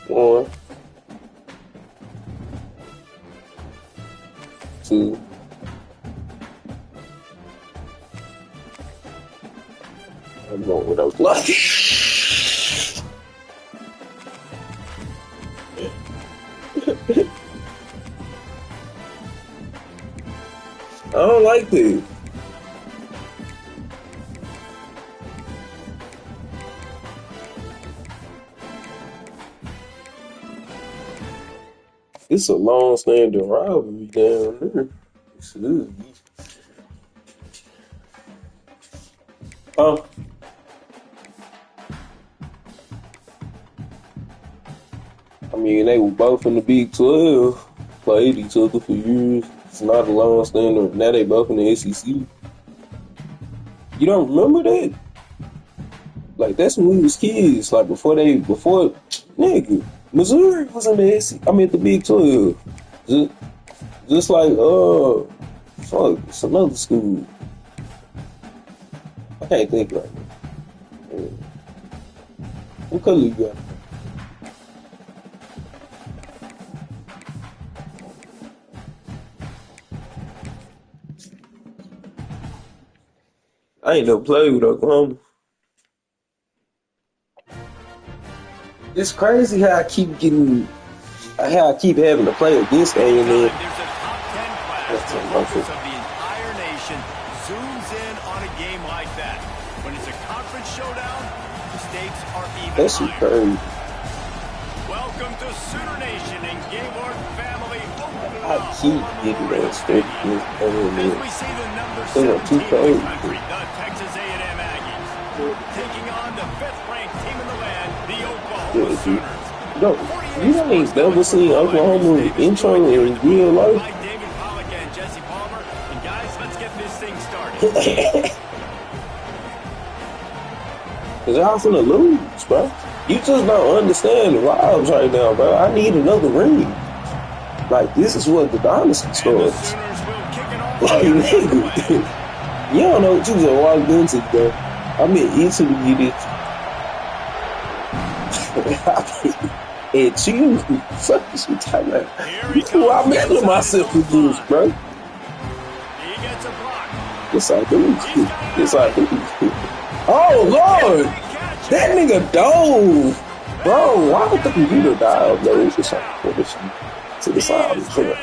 One, two. I'm going with those lucky. I don't like this. It's a long-standing rivalry down there. I mean, they were both in the Big 12, played each other for years. It's not a long-standing. Now they both in the SEC. You don't remember that? Like, that's when we was kids. Like, before nigga, Missouri was in the SEC. I mean, the Big 12. Just like, fuck, it's another school. I can't think right now. What color you got? I ain't never played with Oklahoma. It's crazy how I keep having to play against A&M. There's a top 10 class. The focus of the entire nation zooms in on a game like that. When it's a conference showdown, the stakes are even That's higher. crazy. Welcome to Sooner Nation and Gaylord family. I keep getting that straight against A&M. As we see the number They 7 were too team in crazy. the country, the Texas A&M Aggies, taking on the 5th-ranked team in the land, the Oklahoma Sooners. No, you ain't never seen Oklahoma intro in real life. Hi, David Pollock and Jesse Palmer. And guys, let's get this thing started. Cause y'all finna lose, bro. You just don't understand the vibes right now, bro. I need another ring. Like, this is what the dynasty starts. Like, nigga, you don't know what you just walked into, bro. I mean, Italy did it. And you, fuck this you talking about. I measure myself with this, bro. He gets a block. Yes, I do. Yes, I do. Oh, Lord. That nigga dove. Bro, why would the computer dive, though? It's just like, put this to the side of the floor.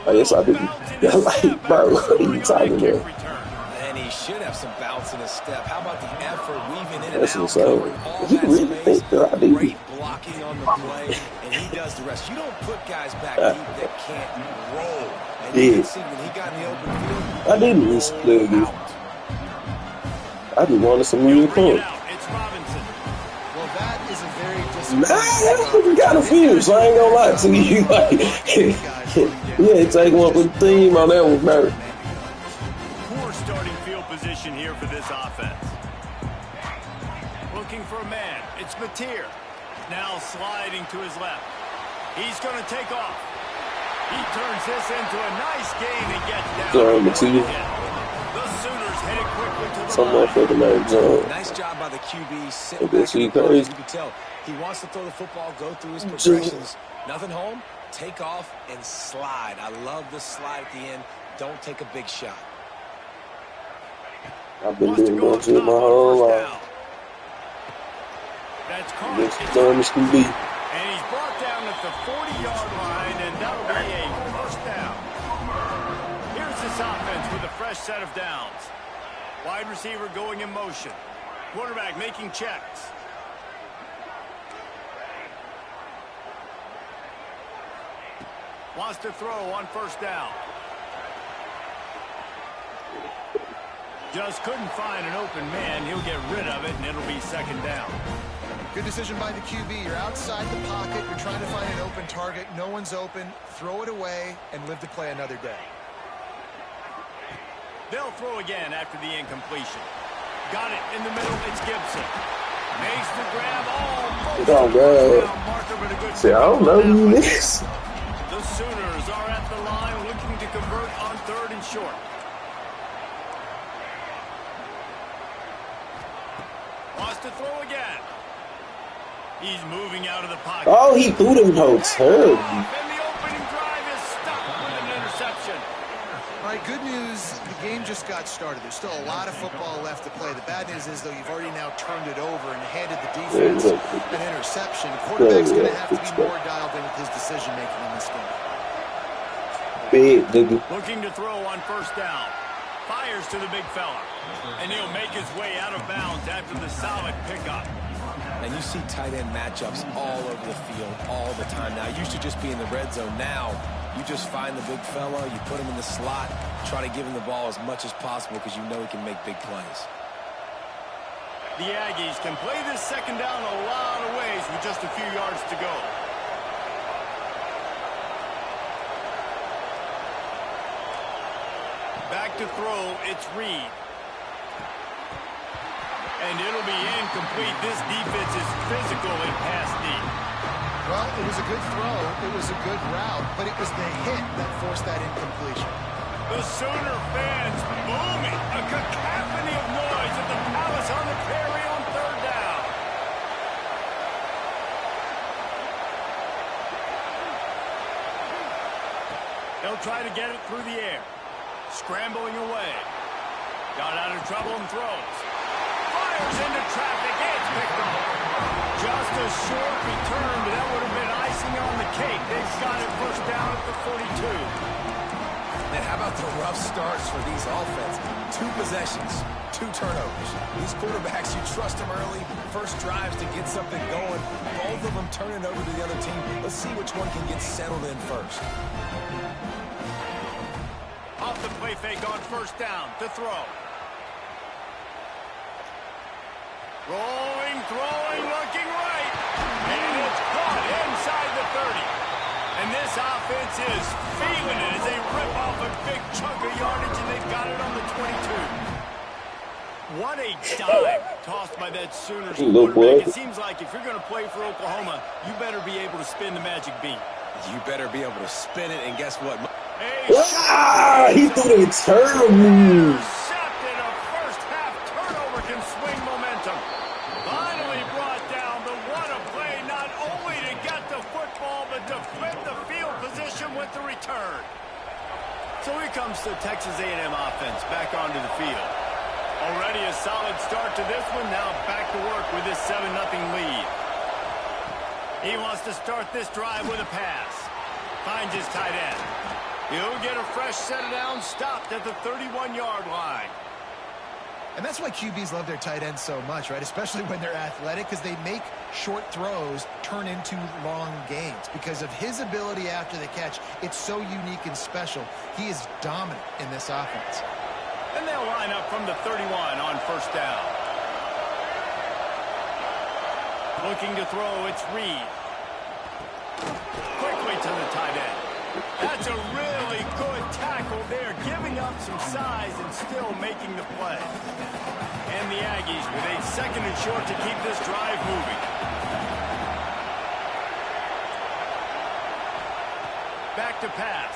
Oh, yes, I do. Like, bro, what are you talking about? And he should have some bounce in his step. How about the effort weaving in That's and out, insane. covering all He that really space. think that I do. Great blocking on the play, and he does the rest. You don't put guys back deep that can't roll. And you can see when he got in the open field, I didn't miss play again. I just wanted some real fun. It's Robinson. Well, that is a very Nah, you gotta finish. I ain't gonna lie to you. Like, yeah, take one for the team on that one, bro. Poor starting field position here for this offense. Looking for a man. It's Mateer. Now sliding to his left. He's going to take off. He turns this into a nice gain and gets down. Sorry, Mateer. The Sooners headed quickly to the Some line. motherfucker named John. nice job by the QB. Sit I back guess he in the pocket. crazy. You can tell he wants to throw the football, go through his progressions. Nothing home, take off and slide. I love the slide at the end. Don't take a big shot. I've been doing that shit my whole life. That's This is dumb as can be. and he's brought down at the 40-yard line, and that'll be a first down. Here's this offense with a fresh set of downs. Wide receiver going in motion. Quarterback making checks. Wants to throw on first down. Just couldn't find an open man. He'll get rid of it, and it'll be second down. Good decision by the QB. You're outside the pocket. You're trying to find an open target. No one's open. Throw it away and live to play another day. They'll throw again after the incompletion. Got it in the middle. It's Gibson. Makes the grab. Oh, God. See, I don't know who this. The Sooners are at the line looking to convert on 3rd and short. Wants to throw again. He's moving out of the pocket. Oh, he threw them hoes terribly. And the opening drive is stopped with an interception. All right, good news. The game just got started. There's still a lot of football left to play. The bad news is, though, you've already now turned it over and handed the defense an interception. Quarterback's going to have to be more dialed in with his decision-making in this game. Big, nigga. Looking to throw on first down. Fires to the big fella. And he'll make his way out of bounds after the solid pickup. And you see tight end matchups all over the field all the time now. It used to just be in the red zone. Now you just find the big fella, you put him in the slot, try to give him the ball as much as possible because you know he can make big plays. The Aggies can play this second down a lot of ways with just a few yards to go. Back to throw, it's Reed. And it'll be incomplete. This defense is physical in pass deep. Well, it was a good throw. It was a good route, but it was the hit that forced that incompletion. The Sooner fans booming. A cacophony of noise at the Palace on the Prairie on third down. They'll try to get it through the air. Scrambling away. Got out of trouble and throws. Fires into traffic. It's picked off. Just a short return, but that would have been icing on the cake. They've got it first down at the 42. And how about the rough starts for these offense? 2 possessions, 2 turnovers. These quarterbacks, you trust them early. First drives to get something going. Both of them turn it over to the other team. Let's see which one can get settled in first. Off the play fake on first down to throw. Rolling, throwing, looking right. And it's caught inside the 30. And this offense is feeling it as they rip off a big chunk of yardage, and they've got it on the 22. What a dive tossed by that Sooners quarterback. It seems like if you're going to play for Oklahoma, you better be able to spin the magic beat. You better be able to spin it, and guess what? He threw it terrible. Intercepted. A first-half turnover can swing momentum. Finally brought down, but what a play, not only to get the football, but to flip the field position with the return. So here comes the Texas A&M offense back onto the field. Already a solid start to this one. Now back to work with this 7-0 lead. He wants to start this drive with a pass. Finds his tight end. He'll get a fresh set of downs, stopped at the 31-yard line. And that's why QBs love their tight ends so much, right? Especially when they're athletic, because they make short throws turn into long gains. Because of his ability after the catch, it's so unique and special. He is dominant in this offense. And they'll line up from the 31 on first down. Looking to throw, it's Reed. Quickly to the tight end. That's a really good tackle there, giving up some size and still making the play. And the Aggies with a 2nd and short to keep this drive moving. Back to pass.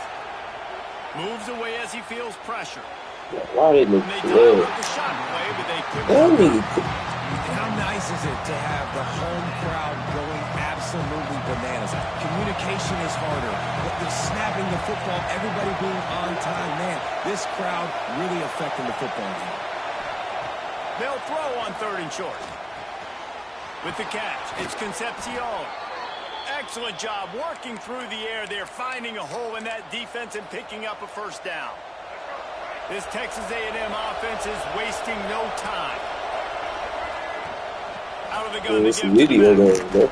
Moves away as he feels pressure. Why didn't they dialed up the shot play, but they couldn't. How nice is it to have the home crowd going absolutely bananas? Communication is harder, but they're snapping the football, everybody being on time. Man, this crowd really affecting the football game. They'll throw on 3rd and short. With the catch, it's Concepcion. Excellent job working through the air there, finding a hole in that defense and picking up a first down. This Texas A&M offense is wasting no time. Out of the gun to give to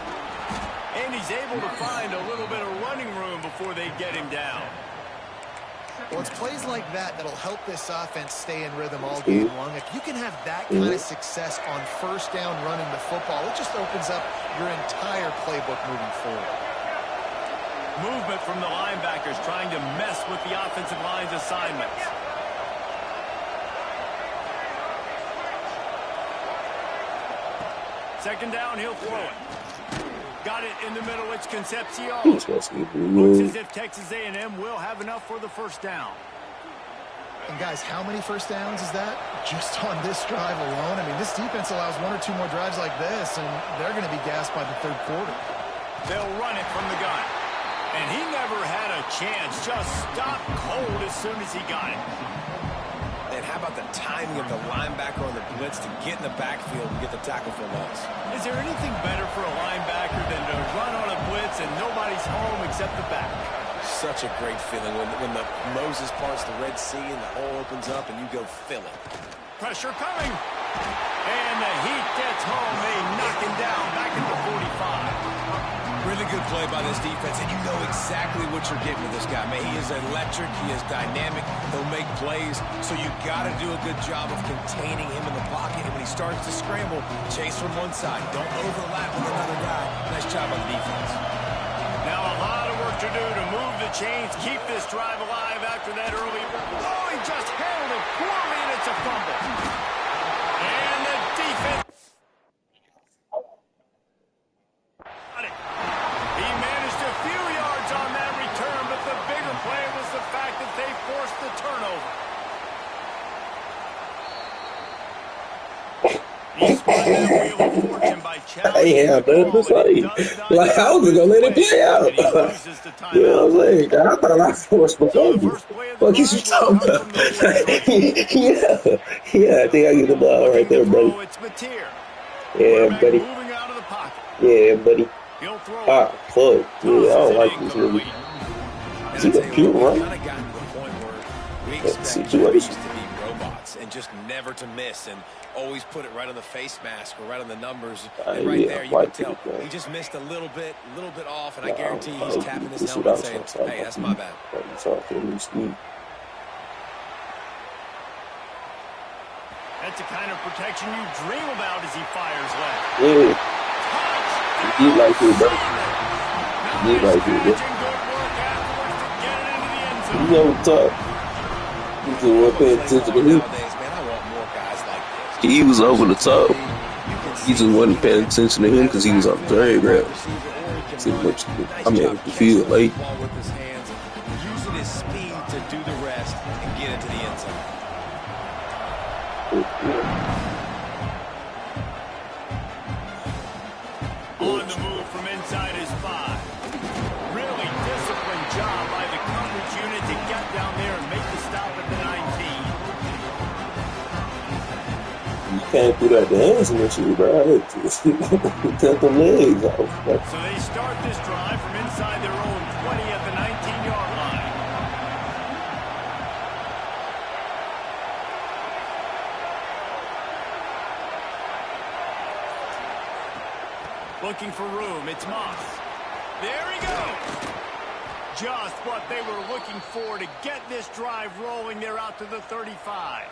and he's able to find a little bit of running room before they get him down. Well, it's plays like that that'll help this offense stay in rhythm all game long. If you can have that kind of success on first down running the football, it just opens up your entire playbook moving forward. Movement from the linebackers trying to mess with the offensive line's assignments. Second down, he'll throw it. Got it in the middle, it's Concepcion. Looks as if Texas A&M will have enough for the first down. And guys, how many first downs is that? Just on this drive alone. I mean, this defense allows 1 or 2 more drives like this, and they're going to be gassed by the third quarter. They'll run it from the gun. And he never had a chance. Just stopped cold as soon as he got it. And how about the timing of the linebacker on the blitz to get in the backfield and get the tackle for loss? Is there anything better for a linebacker than to run on a blitz and nobody's home except the back? Such a great feeling when the Moses parts the Red Sea and the hole opens up and you go fill it. Pressure coming. And the Heat gets home. They knock him down back at the 45. Really good play by this defense, and you know exactly what you're getting with this guy. Man, he is electric. He is dynamic. He'll make plays, so you got to do a good job of containing him in the pocket. And when he starts to scramble, chase from one side. Don't overlap with another guy. Nice job on the defense. Now a lot of work to do to move the chains, keep this drive alive after that early. Oh, he just handled it poorly, and it's a fumble. And the defense. He managed a few yards on that return, but the bigger play was the fact that they forced the turnover. He spun that wheel of fortune by challenging Yeah, man, it's like I was gonna let it play out. You know what I'm saying? I thought I forced the fumble. What you talking about? Yeah, I think I get the ball right there, buddy. Yeah, buddy. Yeah, buddy. Ah, fuck. Yeah, I don't like this really. Is he a pure run? That situation. And just never to miss and always put it right on the face mask or right on the numbers. And right there, you can tell he just missed a little bit off, and I guarantee he's tapping his helmet saying, hey, that's my bad. That's the kind of protection you dream about as he fires left. Yeah. He like it, bro. He like it, bro. You know what's up. He's the one paying attention to him. He was over the top. He just wasn't paying attention to him because he was on the third ground. See much. I mean, the field late. Using his speed to do the rest and get into the end zone. On the move from inside his 5. Really disciplined job by the coverage unit to get down there and make the stop at the 19. You can't put out the hands in this shit, bro. Cut the legs off. So they start this drive from inside their own 20 at the 19-yard line. Looking for room. It's Moss. There he goes. Just what they were looking for to get this drive rolling. They're out to the 35.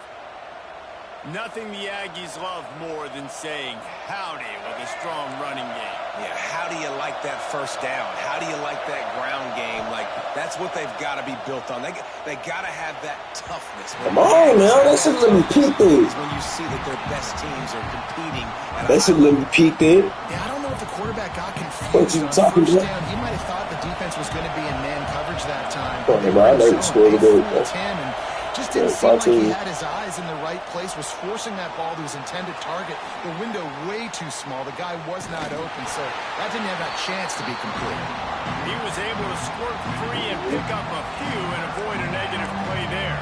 Nothing the Aggies love more than saying howdy with a strong running game. Yeah, how do you like that first down? How do you like that ground game? Like, that's what they've got to be built on. They got to have that toughness. Come on, now. They should let me peek in. When you see that their best teams are competing. They should let me peek in. Yeah, I don't know if the quarterback got confused. What you talking about? He might have thought the defense was going to be in man coverage that time. Oh, bro, I know you scored a goal. Just didn't seem like he had his eyes in the right place, was forcing that ball to his intended target. The window way too small. The guy was not open, so that didn't have that chance to be complete. He was able to squirt free and pick up a few and avoid a negative play there.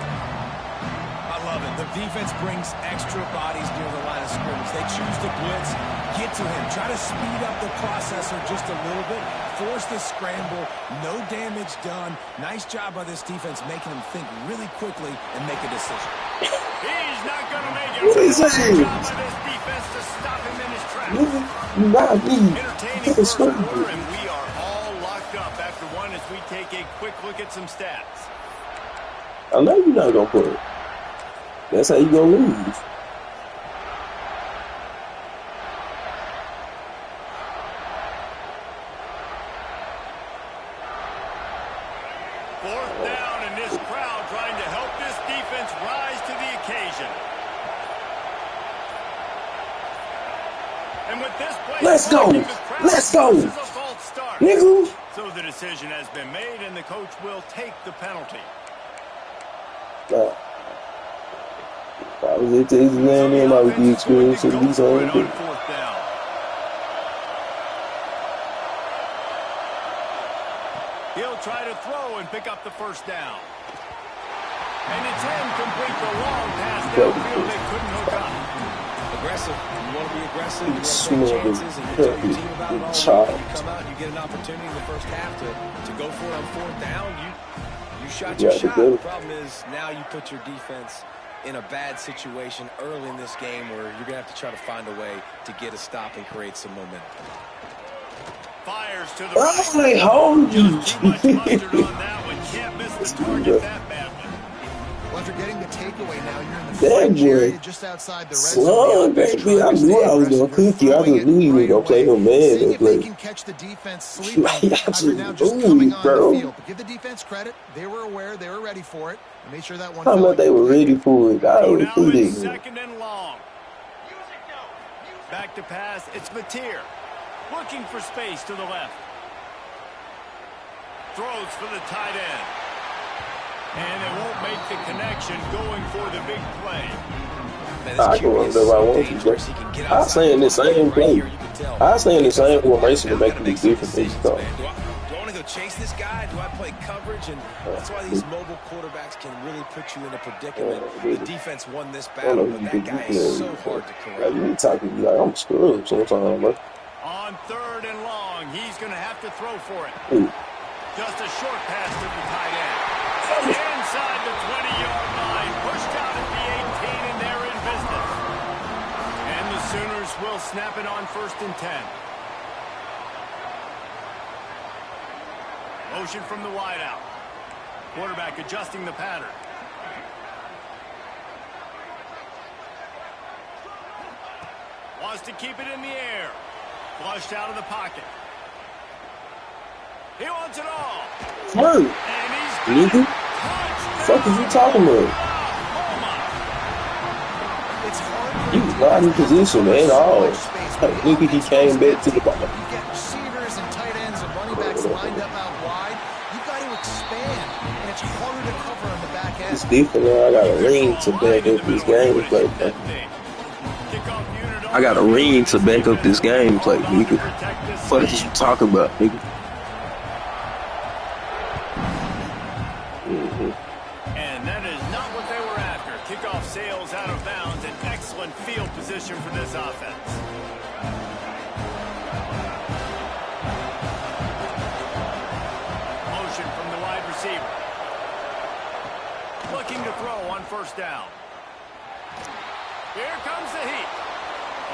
I love it. The defense brings extra bodies near the line of scrimmage. They choose to blitz, get to him, try to speed up the processor just a little bit, force the scramble, no damage done. Nice job by this defense making him think really quickly and make a decision. He's not going to make it. What is that? Good job by this defense to stop him in his tracks. Not me. Entertaining first quarter, and we are all locked up after one as we take a quick look at some stats. I know you're not going to put it. That's how you going to lose. Fourth down, and this crowd trying to help this defense rise to the occasion. And with this play, Let's go. Let's go. This is a false start. Nigga. So the decision has been made, and the coach will take the penalty. was at Texas A&M, I would be experiencing these same on things. fourth down. He'll try to throw and pick up the first down. And it's incomplete. The long pass downfield they couldn't hook up. Aggressive. You want to be aggressive. You want to Small take chances, and you tell your team about it all week. You come out and you get an opportunity in the first half to go for it on fourth down. You shot your shot. The problem is now you put your defense in a bad situation early in this game where you're going to have to try to find a way to get a stop and create some momentum. Fires to the right. right. Hold you. Too much mustard on that one. Can't miss the target that badly. Well, after getting the takeaway now, you're in the French area just outside the red zone. Baby, I knew I was going to cook you. I just knew you were going to play him man. Seeing if they can catch the defense sleeping after now just coming on the field. But give the defense credit. They were aware. They were ready for it. And made sure that one How much they were ready for it. I always do that. Second and long. Back to pass. It's Mateer. Looking for space to the left. Throws for the tight end. And it won't make the connection going for the big play. I can run whatever I want to. I stay in the same play. I stay in the same formation to make a big difference each time. Do I want to go chase this guy? Do I play coverage? And that's why these mobile quarterbacks can really put you in a predicament. The defense won this battle, but that guy is so hard to correct. You talking to me like I'm screwed sometimes, bro. On third and long, he's going to have to throw for it. Just a short pass to the tight end. Inside the 20-yard line, pushed out at the 18, and they're in business. And the Sooners will snap it on 1st and 10. Motion from the wideout. Quarterback adjusting the pattern. Wants to keep it in the air. Flushed out of the pocket. He wants it all. Word. Nigga. Fuck is you talking about? He was not in position at all. Nigga, he came back to the ball. You get receivers and tight ends and running backs lined up out wide. You've got to expand, and it's harder to cover on the back end. It's different now. I got a ring to back up this gameplay. I got a ring to back up this gameplay, nigga. What is you talking about, nigga? And that is not what they were after. Kickoff sails out of bounds. An excellent field position for this offense. Motion from the wide receiver. Looking to throw on 1st down. Here comes the heat.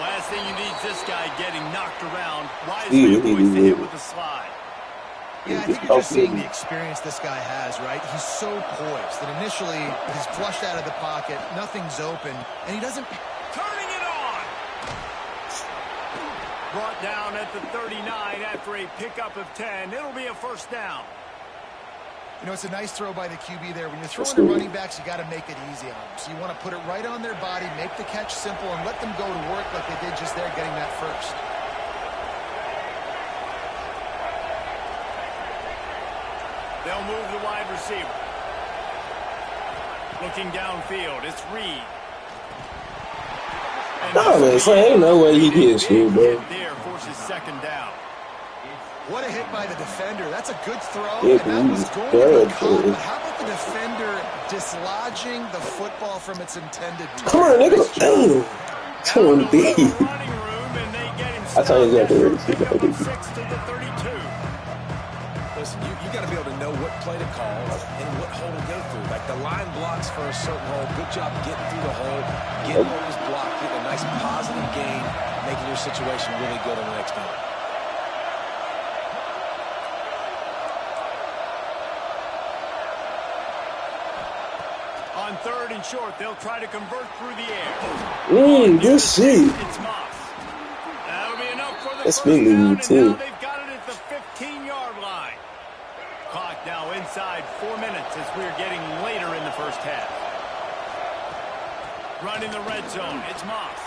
Last thing you need is this guy getting knocked around. Wisely avoids the hit with the slide. Yeah, I think you're just seeing the experience this guy has, right? He's so poised that initially he's flushed out of the pocket, nothing's open, and he doesn't... Turning it on! Brought down at the 39 after a pickup of 10. It'll be a 1st down. You know, it's a nice throw by the QB there. When you're throwing the running backs, you got to make it easy on them. So you want to put it right on their body, make the catch simple, and let them go to work like they did just there getting that first. They'll move the wide receiver. Looking downfield, it's Reed. No, man, so ain't no way he gets here, bro. There forces 2nd down. What a hit by the defender. That's a good throw, yeah, and that was going to be caught. But how about the defender dislodging the football from its intended target? Come on, nigga. Damn. Come on, B. I tell you exactly where to see that. Listen, you got to be able to know what play to call and what hole to go through. Like the line blocks for a certain hole. Good job getting through the hole, getting on his block, getting a nice positive gain, making your situation really good on the next time. On 3rd and short, they'll try to convert through the air. Good shit. It's Moss. That'll be enough for the That's 1st down, too. and now they've got it at the 15-yard line. Clock now inside 4 minutes as we're getting later in the 1st half. Running the red zone, it's Moss.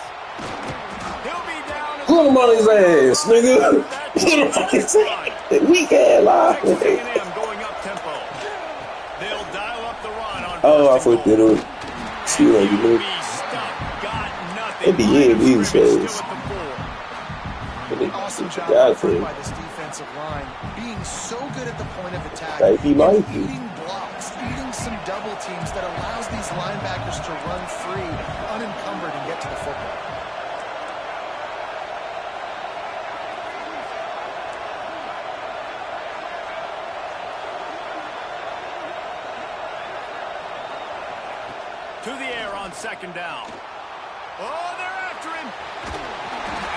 He'll be down. Put him on his ass, nigga. Put him on his ass. Weak ass lie. Going up tempo. They'll dial up the run on oh, I fucked it up. See what you do. At the end, these fans. Awesome job by this defensive line, being so good at the point of attack, eating blocks, eating some double teams that allows these linebackers to run free, unencumbered, and get to the football. To the air on second down. Oh, they're after him.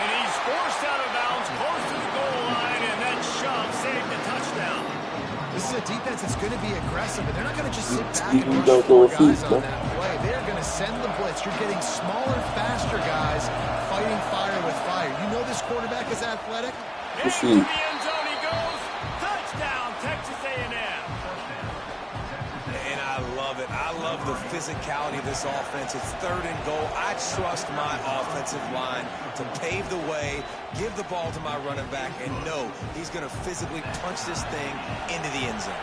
And he's forced out of bounds close to the goal line, and that shove saved the touchdown. This is a defense that's going to be aggressive, but they're not going to just sit back and rush 4 guys on that play. They're going to send the blitz. You're getting smaller, faster guys fighting fire with fire. You know this quarterback is athletic? Into the end zone he goes. Touchdown, Texas A&M. And I love it. I love the physicality of this offense. It's 3rd and goal. I trust my offensive line to pave the way, give the ball to my running back, and know he's going to physically punch this thing into the end zone.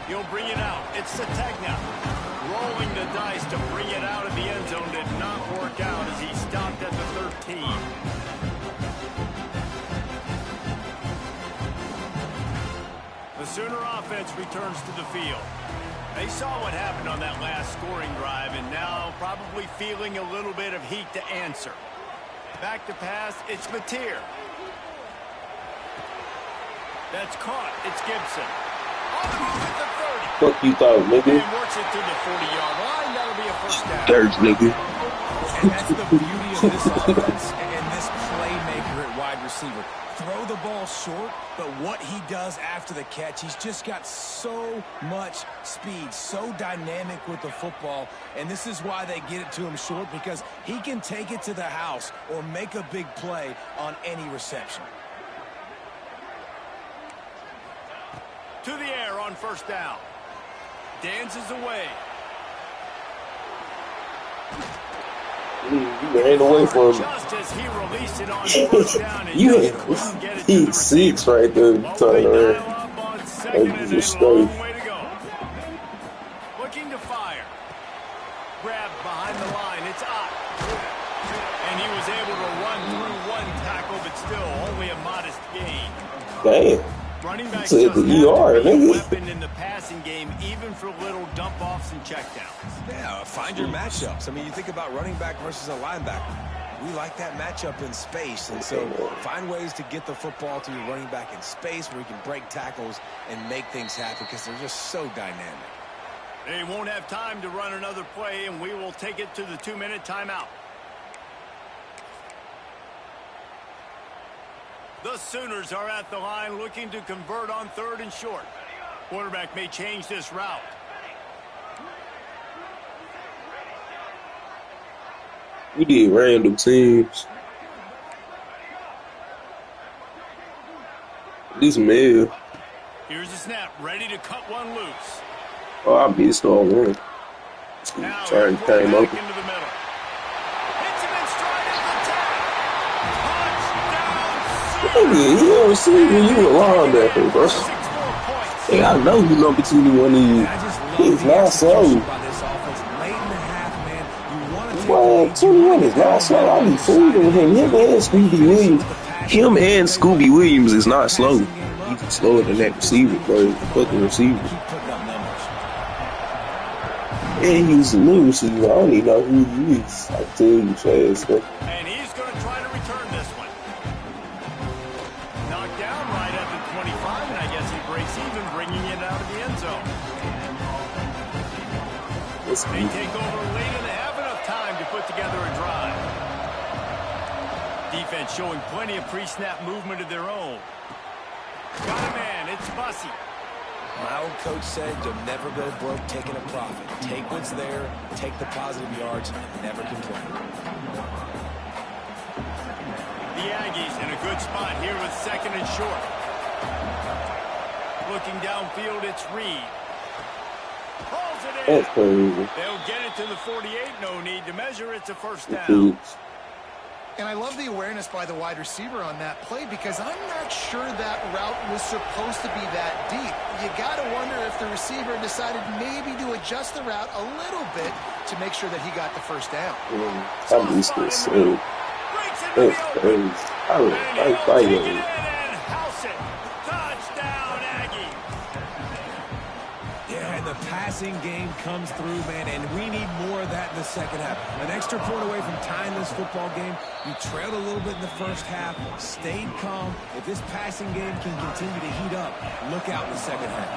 He'll bring it out. It's Sategna. Rolling the dice to bring it out of the end zone did not work out as he stopped at the 13. The Sooner offense returns to the field. They saw what happened on that last scoring drive and now probably feeling a little bit of heat to answer. Back to pass, it's Mateer. That's caught. It's Gibson. On the move at the 30. Fuck you thought, nigga. And works it to the 40-yard line. That'll be a first down. Dirt, nigga. And that's the beauty of this offense and this playmaker at wide receiver. Throw the ball short, but what he does after the catch, he's just got so much speed, so dynamic with the football, and this is why they get it to him short, because he can take it to the house or make a big play on any reception. To the air on first down. Dances away. You ran away from him. Just as he released it on first down, and You just couldn't get it to had the 6 right there. Turn around. And just a long way to go. Looking to fire. Grab behind the line. It's up. And he was able to run through one tackle, but still only a modest gain. Damn. Running back It's the ER, nigga. weapon in the passing game, even for little dump-offs and checkdowns. Yeah, find your matchups. I mean, you think about running back versus a linebacker. We like that matchup in space, and so find ways to get the football to your running back in space where you can break tackles and make things happen because they're just so dynamic. They won't have time to run another play, and we will take it to the 2-minute timeout. The Sooners are at the line looking to convert on 3rd and short. Quarterback may change this route. We did random teams. This man. Here's the snap, ready to cut one loose. Oh, I missed on one. Now Trying to came back open. into the middle. Hits him in stride at the 10. Touchdown, Nigga, you don't see when you a linebacker, bro. 6 more points. Hey, I know who number 21 is. He's not slow. Well, 21 is not slow. I be fooling with him. Him and Scooby Williams. Him and Scooby Williams is not slow. He's slower than that receiver, bro. Fucking receiver. And he's a new receiver. I don't even know who he is. I tell you fast, bro. And he's going to try to return this one. Knocked down right at the 25, and I guess he breaks even, bringing it out of the end zone. They take over late and have enough time to put together a drive. Defense showing plenty of pre-snap movement of their own. Got a man. It's Bussy. My old coach said you'll never go broke taking a profit. Take what's there, take the positive yards, and never complain. The Aggies in a good spot here with 2nd and short. Looking downfield, it's Reed. Pulls it in. That's crazy. They'll get it to the 48. No need to measure. It's a first down. And I love the awareness by the wide receiver on that play because I'm not sure that route was supposed to be that deep. You got to wonder if the receiver decided maybe to adjust the route a little bit to make sure that he got the first down. I missed this. That's crazy. The passing game comes through, man, and we need more of that in the second half. An extra point away from tying this football game. You trailed a little bit in the first half, stayed calm. If this passing game can continue to heat up, look out in the second half.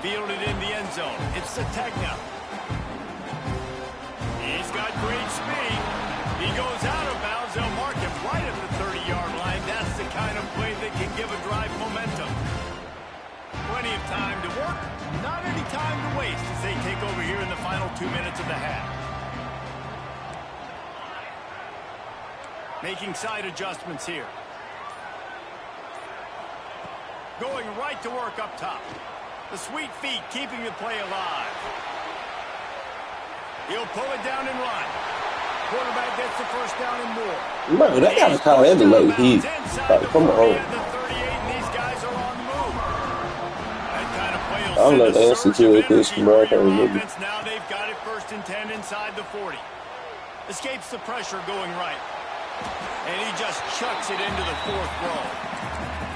Fielded in the end zone. It's the Tegna. He's got great speed. He goes out of bounds. They'll mark him right at the 30-yard line. That's the kind of play that can give a drive momentum. Plenty of time to work. Not any time to waste as they take over here in the final 2 minutes of the half. Making side adjustments here. Going right to work up top. The sweet feet keeping the play alive. He'll pull it down and run. Quarterback gets the first down and more. Bro, they gotta call every late heat. Like, come on. I don't know the answer to that question, bro. I can't remember. Now they've got it 1st and 10 inside the 40. Escapes the pressure going right. And he just chucks it into the 4th row.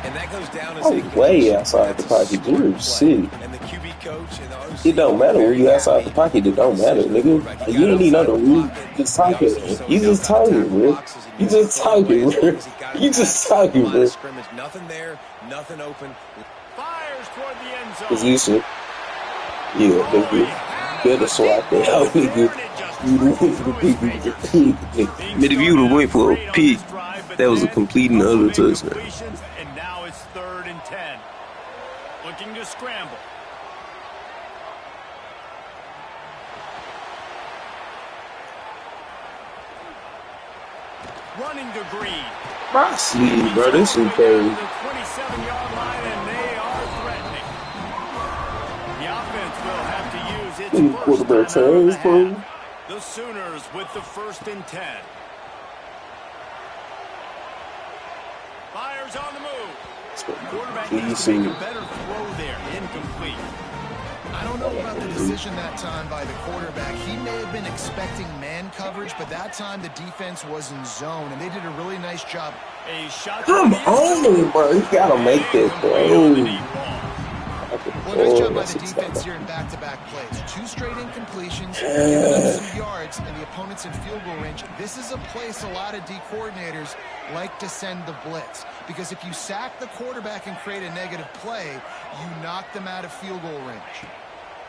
And that goes down as way outside the pocket. You're sick. And the QB coach and the OC, it don't matter when you outside the pocket. It don't matter, nigga. You ain't even know the rule. Just talking. You just talking, bro. You just talking, bro. You just talking, bro. Nothing there, nothing open. Fires toward the end zone. Position. Yeah, nigga. Better swap that out, nigga. But if you would have went for a pick, that was a complete and utter touchdown. And now it's 3rd and 10. Looking to scramble. Running to Green. My sleeve, bro. This is crazy. The 27-yard line, and they are threatening. The offense will have to use its quarterback first time out of the change, half. The Sooners with the 1st and 10. Fires on the move. Quarterback needs to make a better throw there. Incomplete. I don't know about the decision that time by the quarterback. He may have been expecting man coverage, but that time the defense was in zone, and they did a really nice job. A shot. Come on, bro. You gotta make that throw. Well, nice job by the defense here in back-to-back plays. 2 straight incompletions, giving up some yards, and the opponent's in field goal range. This is a place a lot of D coordinators like to send the blitz, because if you sack the quarterback and create a negative play, you knock them out of field goal range.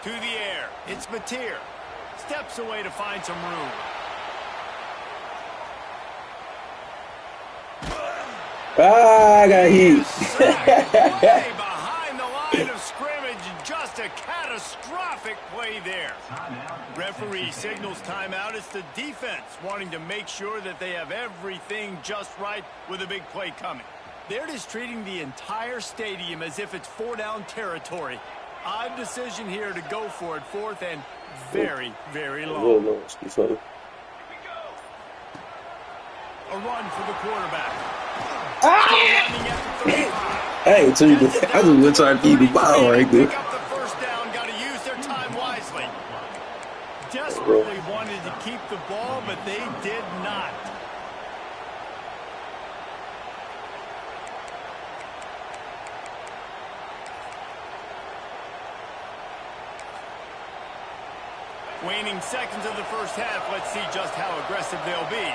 To the air. It's Mateer. Steps away to find some room. I got hit. Behind the line of scrimmage, just a catastrophic play there. Referee signals timeout. It's the defense wanting to make sure that they have everything just right with a big play coming. They're just treating the entire stadium as if it's 4-down territory. Odd decision here to go for it 4th and very, very long. A run for the quarterback. Hey, I just went trying to keep the ball right there. Pick up the first down. Got to use their time wisely. Desperately wanted to keep the ball, but they did not. Waning seconds of the first half. Let's see just how aggressive they'll be.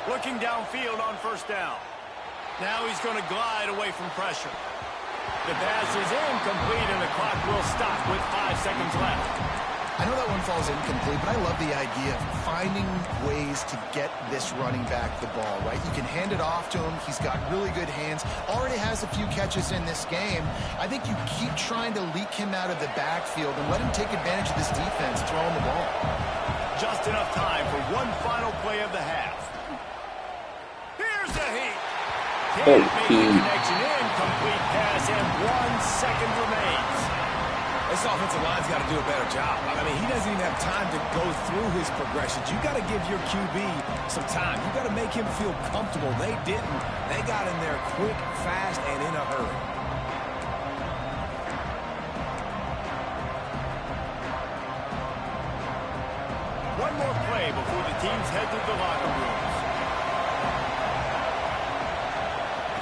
Looking downfield on 1st down. Now he's going to glide away from pressure. The pass is incomplete, and the clock will stop with 5 seconds left. I know that one falls incomplete, but I love the idea of finding ways to get this running back the ball, right? You can hand it off to him. He's got really good hands. Already has a few catches in this game. I think you keep trying to leak him out of the backfield and let him take advantage of this defense throwing the ball. Just enough time for one final play of the half. Here's a heat. Can't make the connection. Incomplete pass, and 1 second remains. This offensive do a better job. I mean, he doesn't even have time to go through his progressions. You got to give your QB some time. You got to make him feel comfortable. They didn't. They got in there quick, fast, and in a hurry. One more play before the teams head to the locker rooms.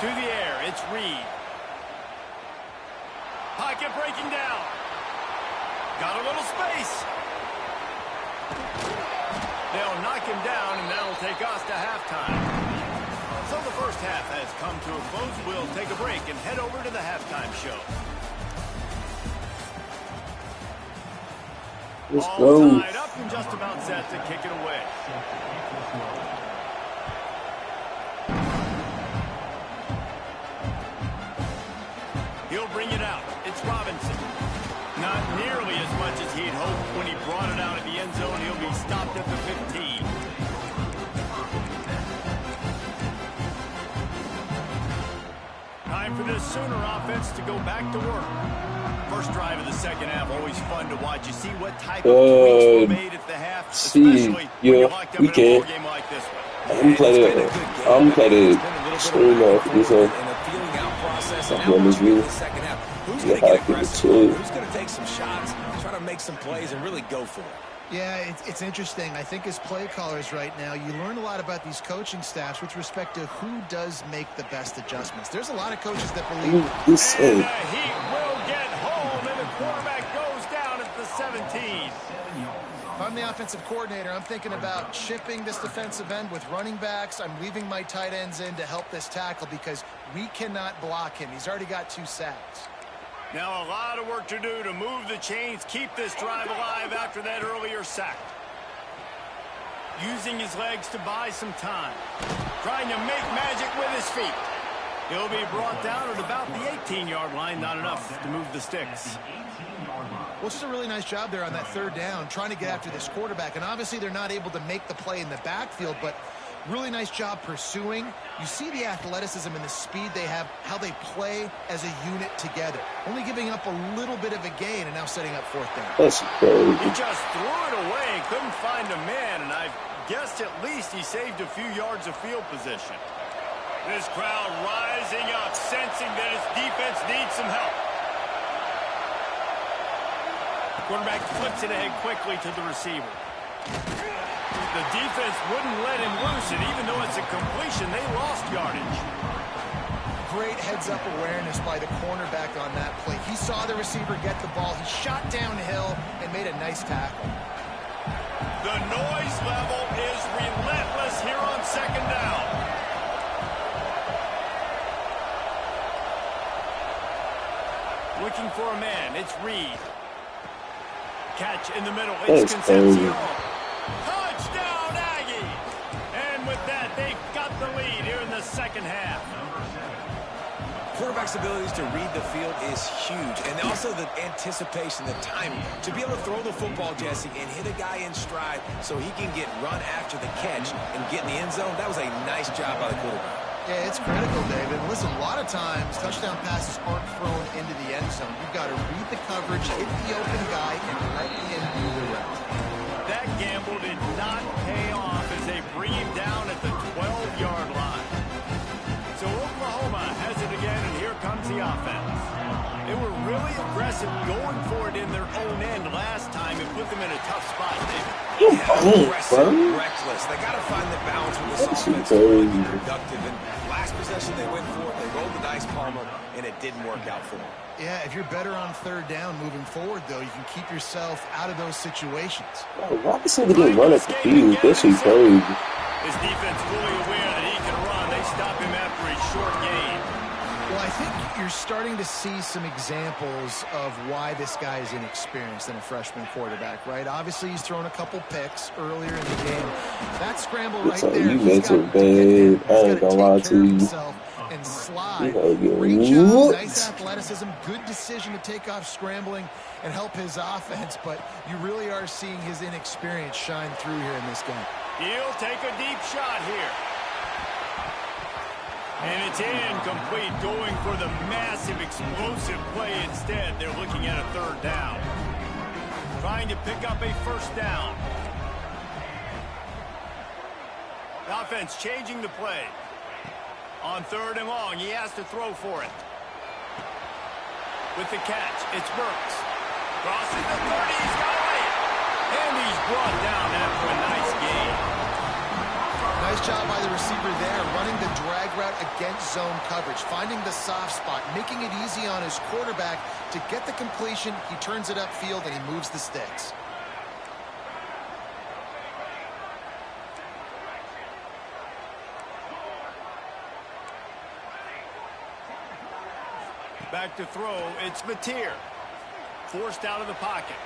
To the air, it's Reed. Pocket breaking down. Got a little space. They'll knock him down, and that'll take us to halftime. So the first half has come to a close. We'll take a break and head over to the halftime show. Let's All go. tied up and just about set to kick it away. He'll bring it out. It's Robinson. Not nearly as much as he'd hoped when he brought it out at the end zone. He'll be stopped at the 15. Time for this Sooner offense to go back to work. First drive of the second half, always fun to watch. You see what type of tweaks were made at the half, especially when you're locked up in a ball game like this one. I'm gonna play the stream off this one. I'm on this view. Who's going to get aggressive? Who's going to take some shots, try to make some plays, and really go for it? Yeah, it's interesting. I think as play callers right now, you learn a lot about these coaching staffs with respect to who does make the best adjustments. There's a lot of coaches that believe... And the Heat will get home, and the quarterback goes down at the 17. If I'm the offensive coordinator, I'm thinking about chipping this defensive end with running backs. I'm leaving my tight ends in to help this tackle because we cannot block him. He's already got 2 sacks. Now a lot of work to do to move the chains, keep this drive alive after that earlier sack. Using his legs to buy some time. Trying to make magic with his feet. He'll be brought down at about the 18-yard line. Not enough to move the sticks. Well, just a really nice job there on that third down, trying to get after this quarterback. And obviously they're not able to make the play in the backfield, but really nice job pursuing. You see the athleticism and the speed they have, how they play as a unit together. Only giving up a little bit of a gain and now setting up 4th down. That's crazy. He just threw it away, couldn't find a man, and I guessed at least he saved a few yards of field position. This crowd rising up, sensing that his defense needs some help. Quarterback flips it ahead quickly to the receiver. The defense wouldn't let him loose, and even though it's a completion, they lost yardage. Great heads-up awareness by the cornerback on that play. He saw the receiver get the ball. He shot downhill and made a nice tackle. The noise level is relentless here on 2nd down. Looking for a man. It's Reed. Catch in the middle. It's Concepcion. Touchdown, Aggie! And with that, they've got the lead here in the second half. Quarterback's abilities to read the field is huge, and also the anticipation, the timing. To be able to throw the football, Jesse, and hit a guy in stride so he can get run after the catch and get in the end zone, that was a nice job by the quarterback. Yeah, it's critical, David. Listen, a lot of times touchdown passes aren't thrown into the end zone. You've got to read the coverage, hit the open guy, and let him do the rest. That gamble did not pay off as they bring him down at the 12-yard line. So Oklahoma has it again, and here comes the offense. They were really aggressive going for it in their own end last time and put them in a tough spot, David. Aggressive, reckless. They got to find the balance with this offense. Be productive. And last possession they went for it. They rolled the dice, Palmer, and it didn't work out for them. Yeah, if you're better on 3rd down moving forward, though, you can keep yourself out of those situations. Why is somebody getting run at the field? That's crazy. His defense fully aware that he can run. They stop him after a short gain. Well, I think you're starting to see some examples of why this guy is inexperienced in a freshman quarterback, right? Obviously, he's thrown a couple picks earlier in the game. That scramble right there, you mental bad. I ain't gonna lie to you. And slide. Great job, nice athleticism, good decision to take off scrambling and help his offense, but you really are seeing his inexperience shine through here in this game. He'll take a deep shot here. And it's incomplete, going for the massive explosive play instead. They're looking at a 3rd down. Trying to pick up a first down. The offense changing the play. On 3rd and long, he has to throw for it. With the catch, it's Burks. Crosses the 30, he's got it. And he's brought down after a nice gain. Nice job by the receiver there, running the drag route against zone coverage, finding the soft spot, making it easy on his quarterback to get the completion. He turns it upfield and he moves the sticks. Back to throw, it's Mateer. Forced out of the pocket.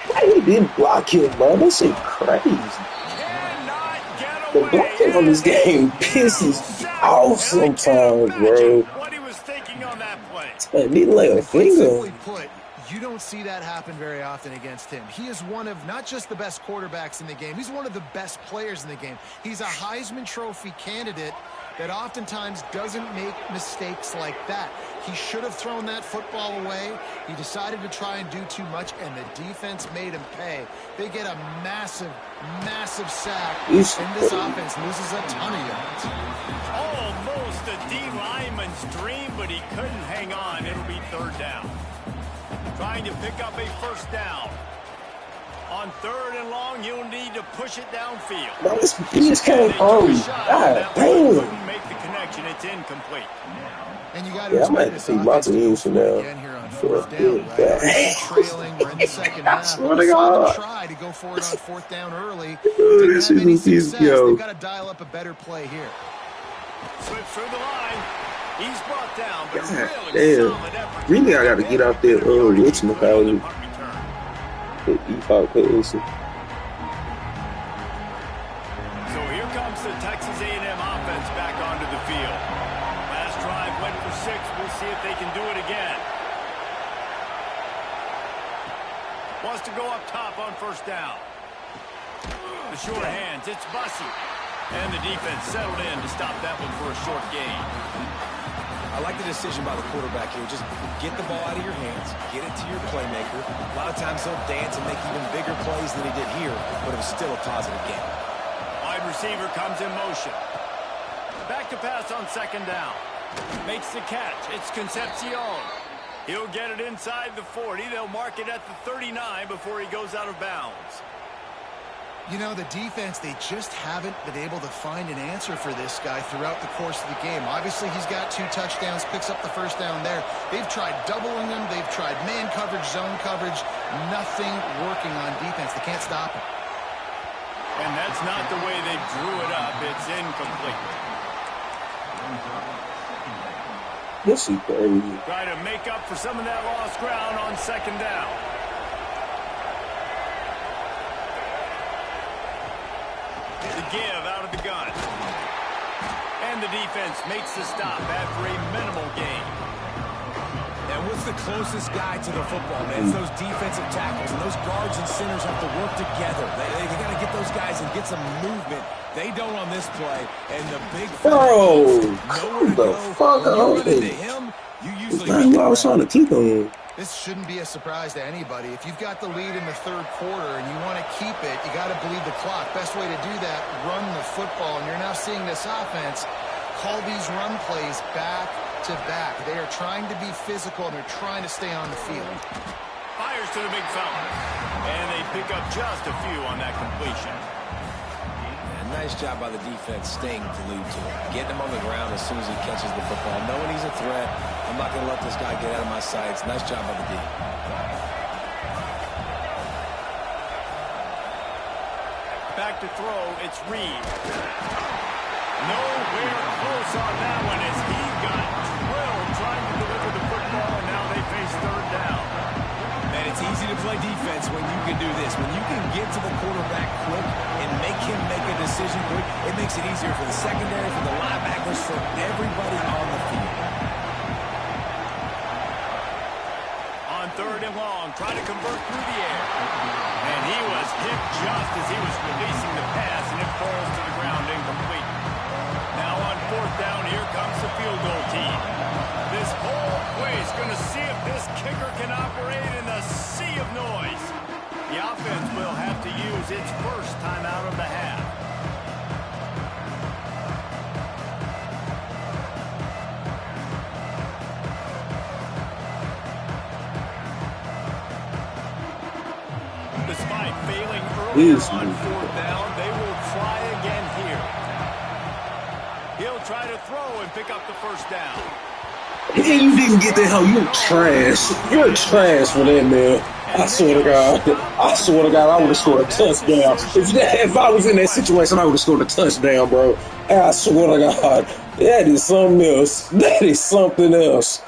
Why he didn't block him, bro? That shit crazy. Cannot get The away. blocking on this game pisses me off sometimes, bro. What he was thinking on that play. Man, didn't lay a Quite finger. simply put, you don't see that happen very often against him. He is one of not just the best quarterbacks in the game, he's one of the best players in the game. He's a Heisman Trophy candidate that oftentimes doesn't make mistakes like that. He should have thrown that football away. He decided to try and do too much, and the defense made him pay. They get a massive, massive sack, and this offense loses a ton of yards. Almost a D lineman's dream, but he couldn't hang on. It'll be 3rd down. Trying to pick up a first down. On 3rd and long, you'll need to push it downfield. Bro, he just came home. God damn. Couldn't make the connection. It's incomplete. And you got to Yeah, I might expect see this my offense to team go for for it now. again here on For 4th a down, good right? bad. We're trailing. We're in the second I half. swear to We saw them God. try to go for it on 4th down early. Dude, Didn't this have is any a piece, success. yo. They've got to dial up a better play here. Slips through the line. He's brought down, but God really damn. solid effort. Really, I got to get out there, whatchamacallit, the E5 passing. So here comes the Texas A&M offense back onto the field. Last drive went for 6. We'll see if they can do it again. Wants to go up top on 1st down. The short hands, it's Bussey. And the defense settled in to stop that one for a short gain. I like the decision by the quarterback here. Just get the ball out of your hands, get it to your playmaker. A lot of times he'll dance and make even bigger plays than he did here, but it was still a positive game. Wide receiver comes in motion. Back to pass on 2nd down. Makes the catch. It's Concepcion. He'll get it inside the 40. They'll mark it at the 39 before he goes out of bounds. You know, the defense, they just haven't been able to find an answer for this guy throughout the course of the game. Obviously, he's got 2 touchdowns, picks up the 1st down there. They've tried doubling him. They've tried man coverage, zone coverage. Nothing working on defense. They can't stop him. And that's not the way they drew it up. It's incomplete. This is crazy. Try to make up for some of that lost ground on 2nd down. The give out of the gun. And the defense makes the stop after a minimal gain. And what's the closest guy to the football, man? It's those defensive tackles, and those guards and centers have to work together. They got to get those guys and get some movement. They don't on this play. And the big Bro, come the fuck out. out. Him, you It's usually not who I was trying to click on. This shouldn't be a surprise to anybody. If you've got the lead in the 3rd quarter and you want to keep it, you got to bleed the clock. Best way to do that, run the football. And you're now seeing this offense call these run plays back to back. They are trying to be physical, and they're trying to stay on the field. Fires to the big fella. And they pick up just a few on that completion. Nice job by the defense staying glued to him. Getting him on the ground as soon as he catches the football. Knowing he's a threat, I'm not going to let this guy get out of my sights. Nice job by the D. Back to throw, it's Reed. Nowhere close on that one as he got drilled trying to deliver the football, and now they face 3rd down. Man, it's easy to play defense when you can do this. When you can get to the quarterback quick and make him make a decision quick, it makes it easier for the secondary, for the linebackers, for everybody on the field. On 3rd and long, try to convert through the air. And he was hit just as he was releasing the pass, and it falls to the ground incomplete. Now on 4th down, here comes the field goal team. This whole play is going to see if this kicker can operate in the sea of noise. The offense will have to use its first timeout of the half. Despite failing earlier on fourth down, they will try again here. He'll try to throw and pick up the first down. Yeah, you didn't get that hoe. You trash. You're trash for that, man. I swear to God. I swear to God, I would have scored a touchdown. If I was in that situation, I would have scored a touchdown, bro. I swear to God. That is something else. That is something else.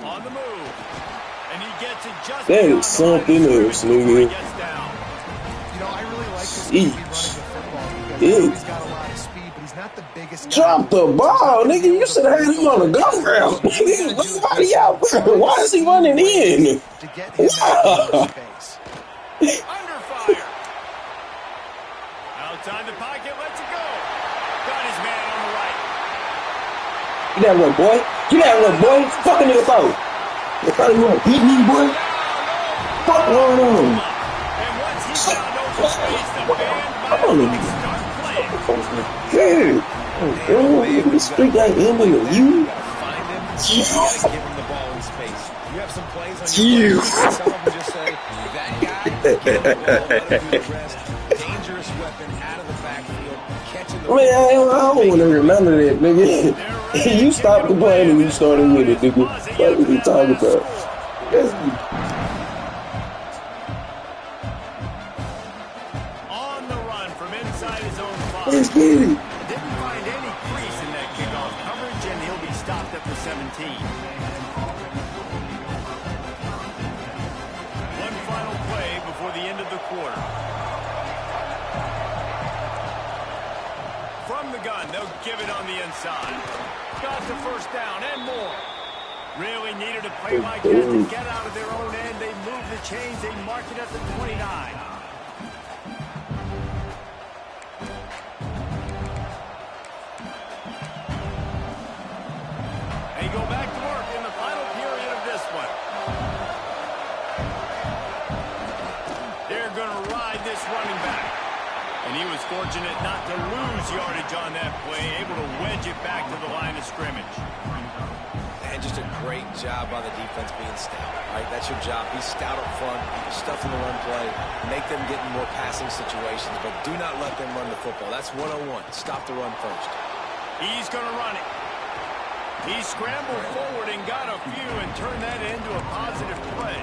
On the move. And he gets it just that is something else, nigga. You know, I really like this QB running the football because he's got a lot of speed, but he's not the biggest guy. Drop the ball, nigga. You should have had him on the go route. Nigga, nobody out there. Why is he running in? To get him that space. Under fire. Outside the pocket, lets it go. Got his man on the right. Get that little boy. Get that little boy. Fucking nigga out. You thought you want to beat me, boy? Fuck going on? And once he found open space, the band might start playing. Hey. Oh, you street like Emily, you? Find him. You gotta give him the ball in space. You have some plays on your play. Some of them just say, that guy, give him the ball, let him do the rest. Dangerous weapon out of the backfield, catching the ball. Man, I don't want to remember that, nigga. You stopped the plane and you started with it, nigga. What are you talking about? On the run from inside his own 5. Let's get it. Didn't find any crease in that kickoff coverage, and he'll be stopped at the 17. One final play before the end of the quarter. From the gun, they'll give it on the inside. Got the first down and more. Really needed a play like that to get out of their own end. They move the chains. They mark it at the 29. They go back to work in the final period of this one. They're going to ride this running back. And he was fortunate not to lose yardage on that play, able to wedge it back to the line of scrimmage. And just a great job by the defense being stout. Right? That's your job. Be stout up front, stuff in the run play, make them get in more passing situations, but do not let them run the football. That's 101. Stop the run first. He's going to run it. He scrambled forward and got a few and turned that into a positive play.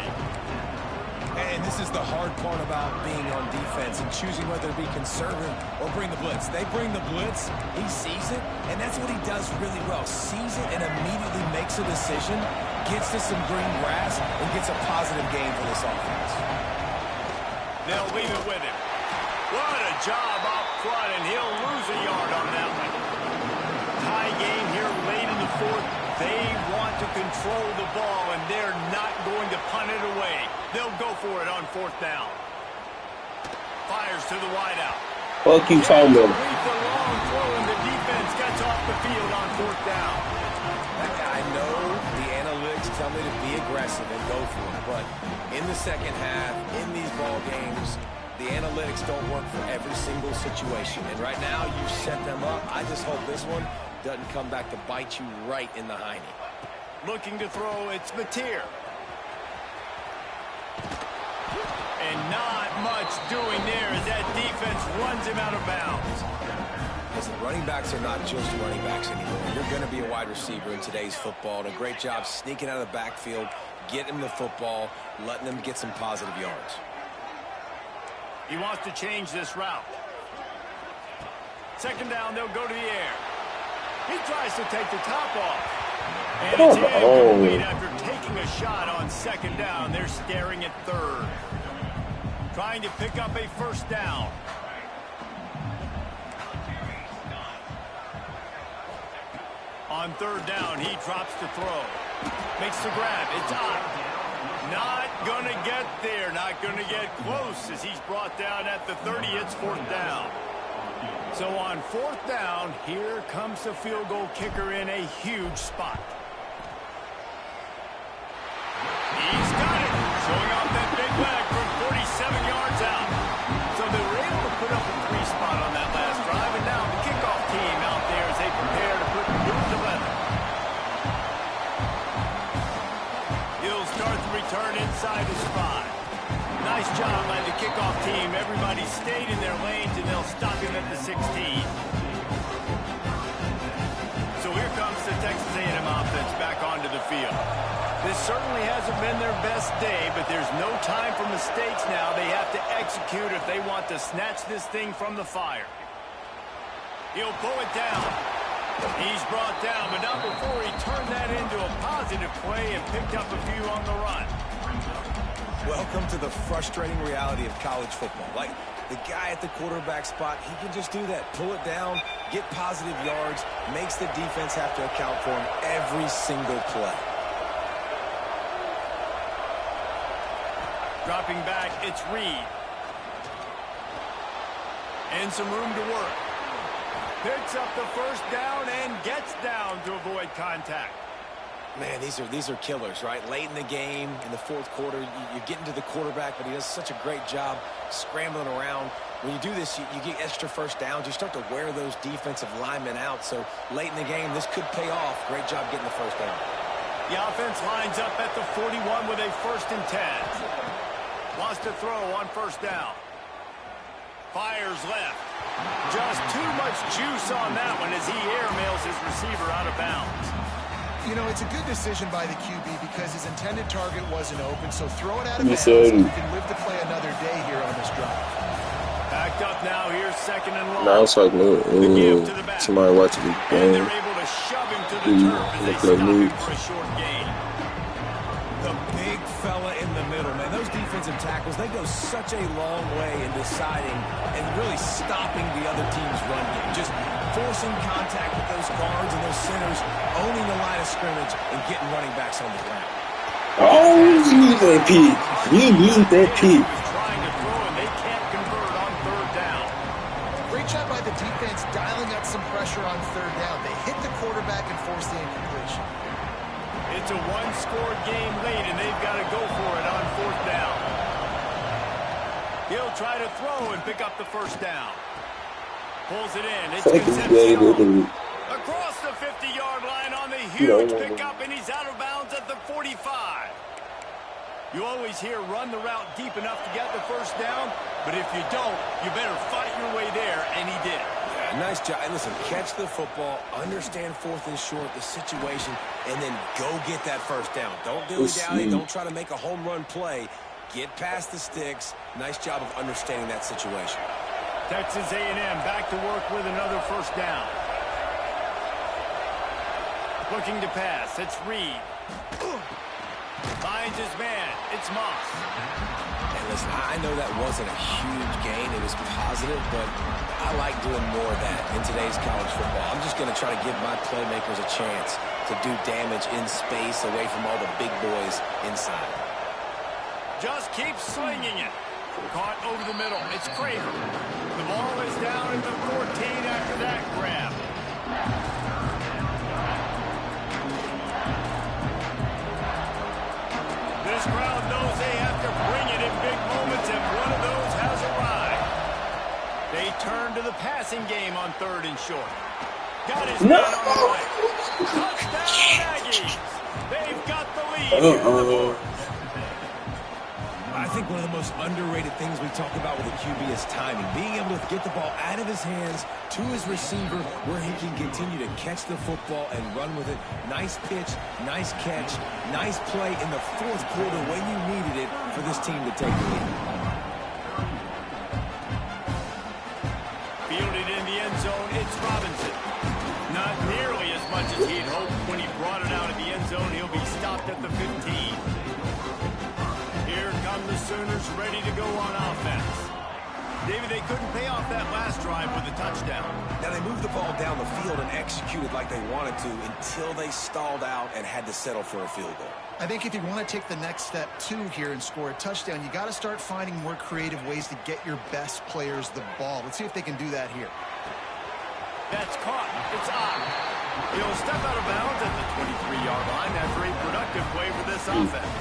And this is the hard part about being on defense and choosing whether to be conservative or bring the blitz. They bring the blitz, he sees it, and that's what he does really well. Sees it and immediately makes a decision, gets to some green grass, and gets a positive gain for this offense. They'll leave it with him. What a job up front, and he'll lose a yard on that one. Tie game here late in the fourth. They want to control the ball, and they're not going to punt it away. They'll go for it on fourth down. Fires to the wideout. Fuck you, Tom. The long throw, and the defense gets off the field on fourth down. I know the analytics tell me to be aggressive and go for it, but in the second half, in these ball games, the analytics don't work for every single situation. And right now, you set them up. I just hope this one doesn't come back to bite you right in the hiney. Looking to throw, it's Mateer. And not much doing there as that defense runs him out of bounds. Listen, running backs are not just running backs anymore. You're going to be a wide receiver in today's football. And a great job sneaking out of the backfield, getting the football, letting them get some positive yards. He wants to change this route. Second down, they'll go to the air. He tries to take the top off. And it's incomplete after taking a shot on second down. They're staring at third. Trying to pick up a first down. On third down, he drops to throw. Makes the grab. It's out. Not going to get there. Not going to get close as he's brought down at the 30. It's fourth down. So on fourth down, here comes the field goal kicker in a huge spot. He's got it. Showing off that big leg from 47 yards out. So they were able to put up a 3-spot on that last drive, and now the kickoff team out there as they prepare to put blue to leather. He'll start the return inside his 5. Nice job by the kickoff team. Everybody stayed in their lanes, and they'll stop him at the 16. So here comes the Texas A&M offense back onto the field. This certainly hasn't been their best day, but there's no time for mistakes now. They have to execute if they want to snatch this thing from the fire. He'll pull it down. He's brought down, but not before he turned that into a positive play and picked up a few on the run. Welcome to the frustrating reality of college football. Like, the guy at the quarterback spot, he can just do that. Pull it down, get positive yards, makes the defense have to account for him every single play. Dropping back, it's Reed. And some room to work. Picks up the first down and gets down to avoid contact. Man, these are killers, right? Late in the game, in the fourth quarter, you're getting to the quarterback, but he does such a great job scrambling around. When you do this, you get extra first downs. You start to wear those defensive linemen out. So late in the game, this could pay off. Great job getting the first down. The offense lines up at the 41 with a 1st and 10. Wants to throw on first down. Fires left. Just too much juice on that one as he airmails his receiver out of bounds. You know, it's a good decision by the QB because his intended target wasn't open, so throw it out of bounds so he can live to play another day here on this drive. Backed up now, here's 2nd and long. Now it's like somebody watching the And game. they're able to shove him to the turf as they stop him for a short gain. The big fella in the middle, man. Those defensive tackles, they go such a long way in deciding and really stopping the other team's run game. Just forcing contact with those guards and those centers, owning the line of scrimmage, and getting running backs on the ground. Oh, you need that pick. You need that pick. Trying to throw, and they can't convert on 3rd down. Great job by the defense dialing up some pressure on 3rd down. They hit the quarterback and forced the incompletion. It's a 1-score game late, and they've got to go for it on 4th down. He'll try to throw and pick up the first down. Pulls it in. It's Concepcion. Across the 50-yard line on the huge pickup, and he's out of bounds at the 45. You always hear run the route deep enough to get the first down, but if you don't, you better fight your way there, and he did. Yeah, nice job. And listen, catch the football, understand 4th and short, the situation, and then go get that first down. Don't dilly-dally. Don't try to make a home run play. Get past the sticks. Nice job of understanding that situation. Texas A&M back to work with another first down. Looking to pass. It's Reed. Finds his man. It's Moss. And listen, I know that wasn't a huge gain. It was positive, but I like doing more of that in today's college football. I'm just going to try to give my playmakers a chance to do damage in space away from all the big boys inside. Just keep slinging it. Caught over the middle. It's Craver. The ball is down at the 14 after that grab. This crowd knows they have to bring it in big moments, and one of those has arrived. They turn to the passing game on 3rd and short. Got his man on the way. Touchdown, Aggies. They've got the lead here on the board. I think one of the most underrated things we talk about with a QB is timing. Being able to get the ball out of his hands to his receiver where he can continue to catch the football and run with it. Nice pitch, nice catch, nice play in the 4th quarter when you needed it for this team to take the lead. Fielded in the end zone, it's Robinson. Not nearly as much as he'd hoped when he brought it out of the end zone. He'll be stopped at the 15. Here come the Sooners ready to go on offense. David, they couldn't pay off that last drive with a touchdown. Now, they moved the ball down the field and executed like they wanted to until they stalled out and had to settle for a field goal. I think if you want to take the next step, too, here and score a touchdown, you got to start finding more creative ways to get your best players the ball. Let's see if they can do that here. That's caught. It's on. He'll step out of bounds at the 23-yard line after a productive play for this offense.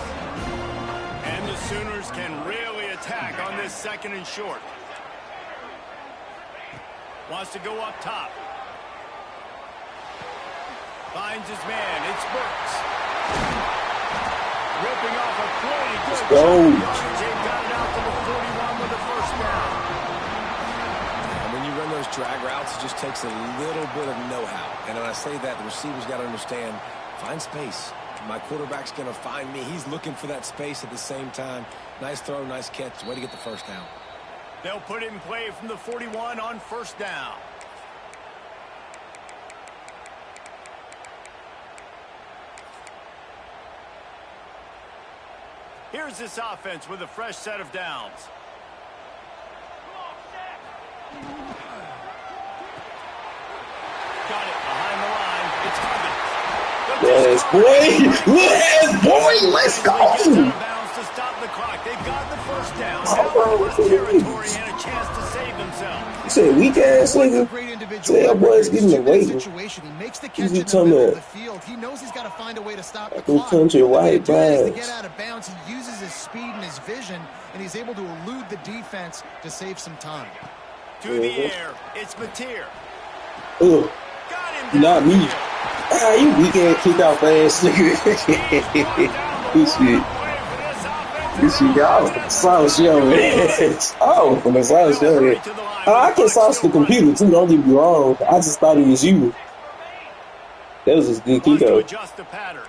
And the Sooners can really attack on this 2nd and short. Wants to go up top. Finds his man. It's Burks. Ripping off a pretty good Let's go. They've got it out to the 41 with a 1st down. And when you run those drag routes, it just takes a little bit of know-how. And when I say that, the receiver's got to understand, find space. My quarterback's going to find me. He's looking for that space at the same time. Nice throw, nice catch. Way to get the 1st down. They'll put it in play from the 41 on 1st down. Here's this offense with a fresh set of downs. Got it behind the line. It's Huggins. Yes, boy. Yes, boy. Let's go. To stop the clock. They've got the 1st down. Now territory and a chance to save themselves. You said weak ass nigga. Great individual. That boy's getting away. Situation. He makes the catch in He's the middle of talking the field. He knows he's got to find a way to stop the about clock. country white To get bags. out of bounds, he uses his speed and his vision, and he's able to elude the defense to save some time. To the air, it's Mateer. Ugh, Got him. not me. Ah, you weak ass kick out ass nigga. This shit. This shit, y'all sauce yo, man. Oh, from the sauce yo, man. I can sauce the computer too, don't get me wrong. I just thought it was you. That was a good kick To out. adjust the pattern.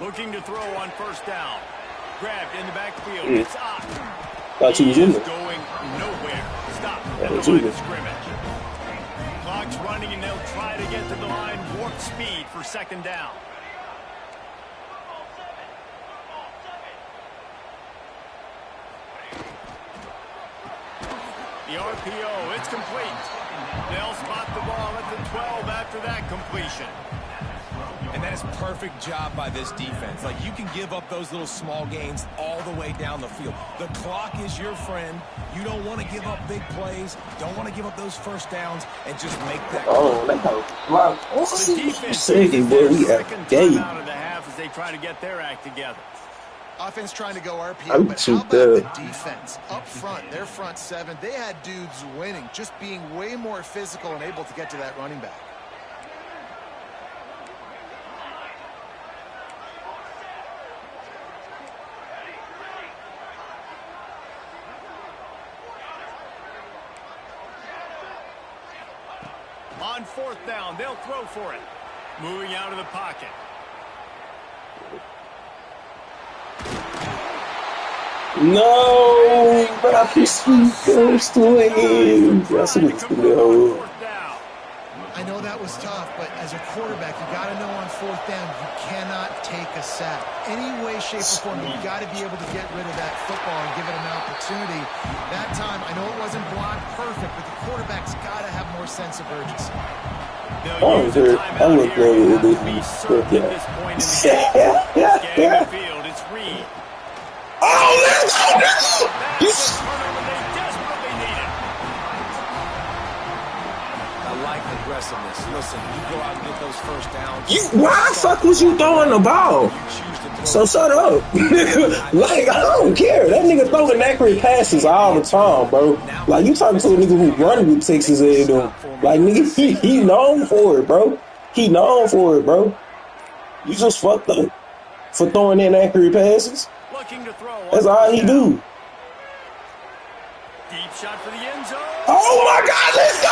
Looking to throw on 1st down. Grabbed in the backfield. It's up. Thought you was in He's there. going nowhere. Stop Yeah, at it's the line in of there. scrimmage. Clock's running, and they'll try to get to the line. Warp speed for 2nd down. The RPO, it's complete. They'll spot the ball at the 12 after that completion. And that is perfect job by this defense. Like, you can give up those little small gains all the way down the field. The clock is your friend. You don't want to give up big plays. Don't want to give up those 1st downs and just make that. Oh, that wow. The defense Second, boy, we got second game. timeout of the half as they try to get their act together. Offense trying to go RPO, I'm but too how about the good. defense? Up front, their front 7, they had dudes winning, just being way more physical and able to get to that running back. On 4th down, they'll throw for it. Moving out of the pocket. No, but I feel sweet first wave. That's what it's going. I know that was tough, but as a quarterback, you got to know on 4th down, you cannot take a sack. Any way, shape, or form, you got to be able to get rid of that football and give it an opportunity. That time, I know it wasn't blocked perfect, but the quarterback's got to have more sense of urgency. Oh, dude, I look over with this. Yeah. Oh, let's go, I like aggressiveness. Listen, you go out and get those 1st downs. Why the fuck was you throwing the ball? So shut up. Like, I don't care. That nigga throwing accurate passes all the time, bro. Like, you talking to a nigga who run with Texas A&M. Like, nigga, he known for it, bro. He known for it, bro. You just fucked up for throwing inaccurate passes. That's all he do. Deep shot for the end zone. Oh my God, let's go!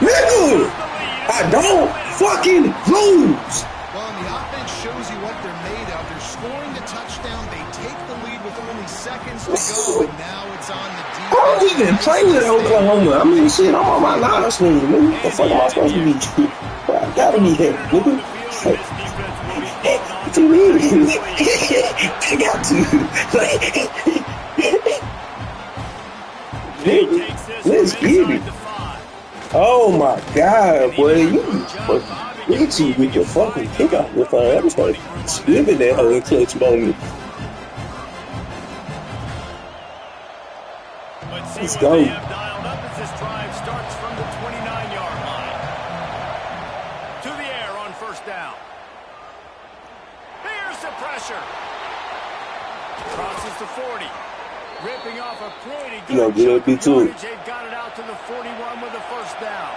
Nigga, I don't fucking lose. Well, and the offense shows you what they're made of. They're scoring the touchdown. They take the lead with only seconds to go, and now it's on the defense. I don't even play with Oklahoma. I mean, shit, I'm on my last nigga, nigga. What the fuck am I supposed to be? I gotta be here, nigga. What you mean? I got to. Nigga, let's get it. Oh my God, boy. You look at you with your fucking kick out your phone. I'm just like living that whole clutch moment. Let's go. They have dialed up as this drive starts from the 29-yard line. To the air on 1st the 40. Ripping off a pretty You know, good good chunk of too. yardage. They've got it out to the 41 with a first down.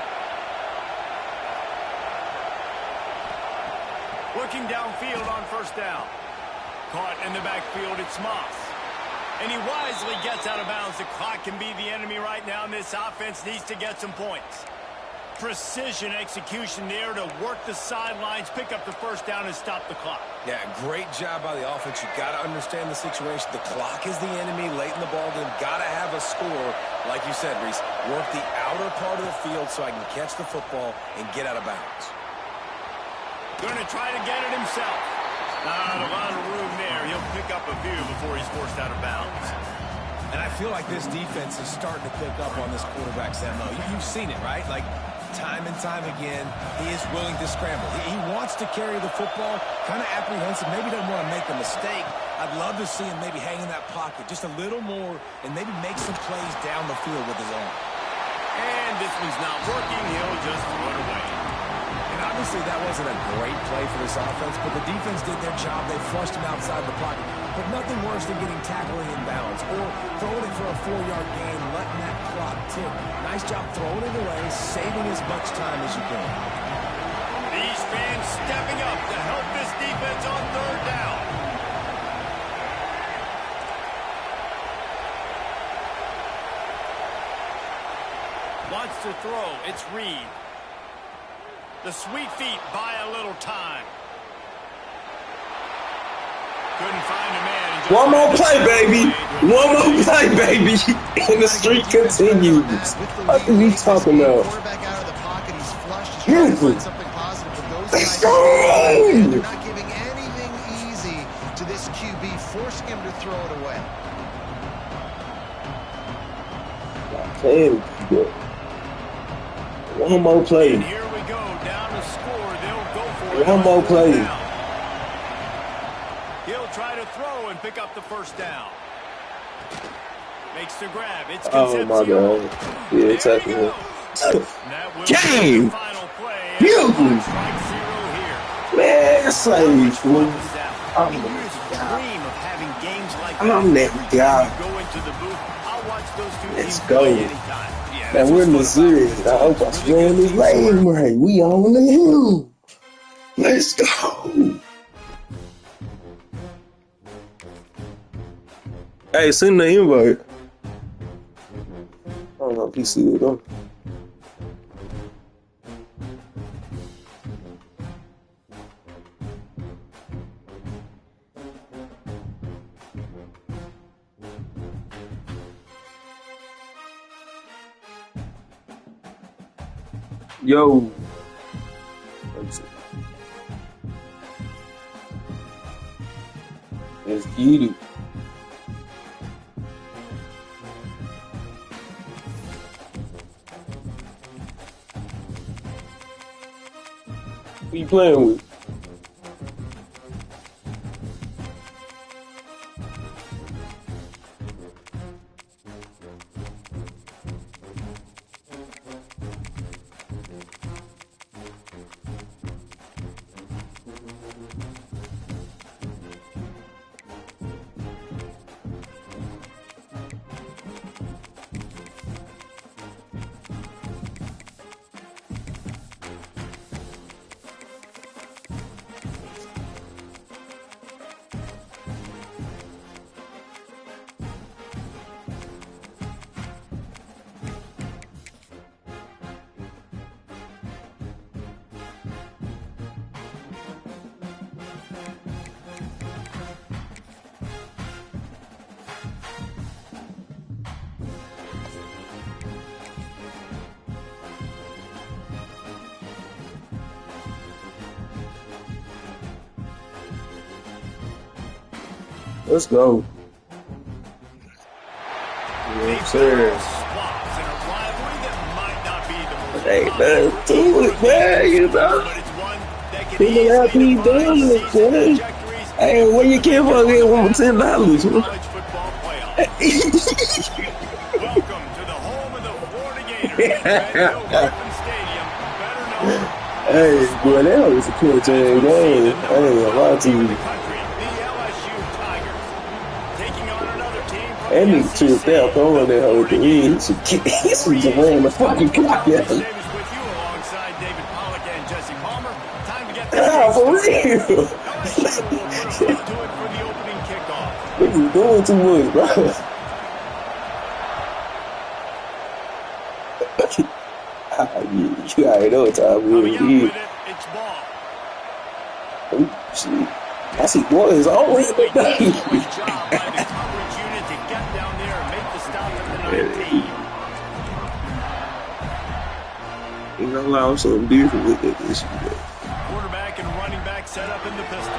Looking downfield on first down. Caught in the backfield, it's Moss. And he wisely gets out of bounds. The clock can be the enemy right now, and this offense needs to get some points. Precision execution there to work the sidelines, pick up the first down, and stop the clock. Yeah, great job by the offense. You got to understand the situation. The clock is the enemy late in the ball game. Got to have a score. Like you said, Reese, work the outer part of the field so I can catch the football and get out of bounds. Going to try to get it himself. Not a lot of room there. He'll pick up a few before he's forced out of bounds. And I feel like this defense is starting to pick up on this quarterback's MO. You've seen it, right? Like, time and time again, he is willing to scramble. He wants to carry the football, kind of apprehensive, maybe doesn't want to make a mistake. I'd love to see him maybe hang in that pocket just a little more and maybe make some plays down the field with his arm. And this one's not working. He'll just throw it away. And obviously that wasn't a great play for this offense, but the defense did their job. They flushed him outside the pocket. But nothing worse than getting tackled in bounds or throwing it for a 4-yard gain, letting that clock tick. Nice job throwing it away, saving as much time as you can. These fans stepping up to help this defense on third down. Wants to throw. It's Reed. The sweet feet buy a little time. Couldn't find a man. One more play, baby. One more play, baby. And the streak continues. What are you talking about? Quarterback out of the pocket, he's flushed. He's trying to find something positive, but those guys, they're not giving anything easy to this QB, forcing him to throw it away. One more play. And here we go, down to score. They'll go for it. One more play. He'll try to throw and pick up the first down. Makes the grab. It's Oh my God. Yeah, exactly. Game. Beautiful. Man, that's like, I'm that guy. Go into the booth. I'll watch those two Let's teams go. play anytime. Yeah, Man, we're in Missouri. I hope I'm spraying this lane right. We on the hill. Let's go. Hey, send the invite. I don't know if you see it though. Yo. Let's see. Let's get it. Who you playing with? Let's go. Yes, sir. Hey, man, do it, man, you know. People out here doing it, man. Hey, where you came from here for $10, man? Welcome to the home of the Florida Gators. Hey, boy, that was a cool game. I ain't gonna lie to you. The LSU Tigers taking on an That nigga tripped out throwing that whole thing. He should ran the fucking clock out. Davis with you alongside David Pollock and Jesse Palmer. Time to get this Ah, game for started. real. LSU will put a stop to it for the opening kickoff. Niggas doing too much, bro. You already know what time Coming it out is. with it, it's ball. Oh, shit. I see boys always Really the day. great job by the coverage unit to get down there and make the stop at the 19. Ain't gonna allow something different with that this year. Quarterback and running back set up in the pistol.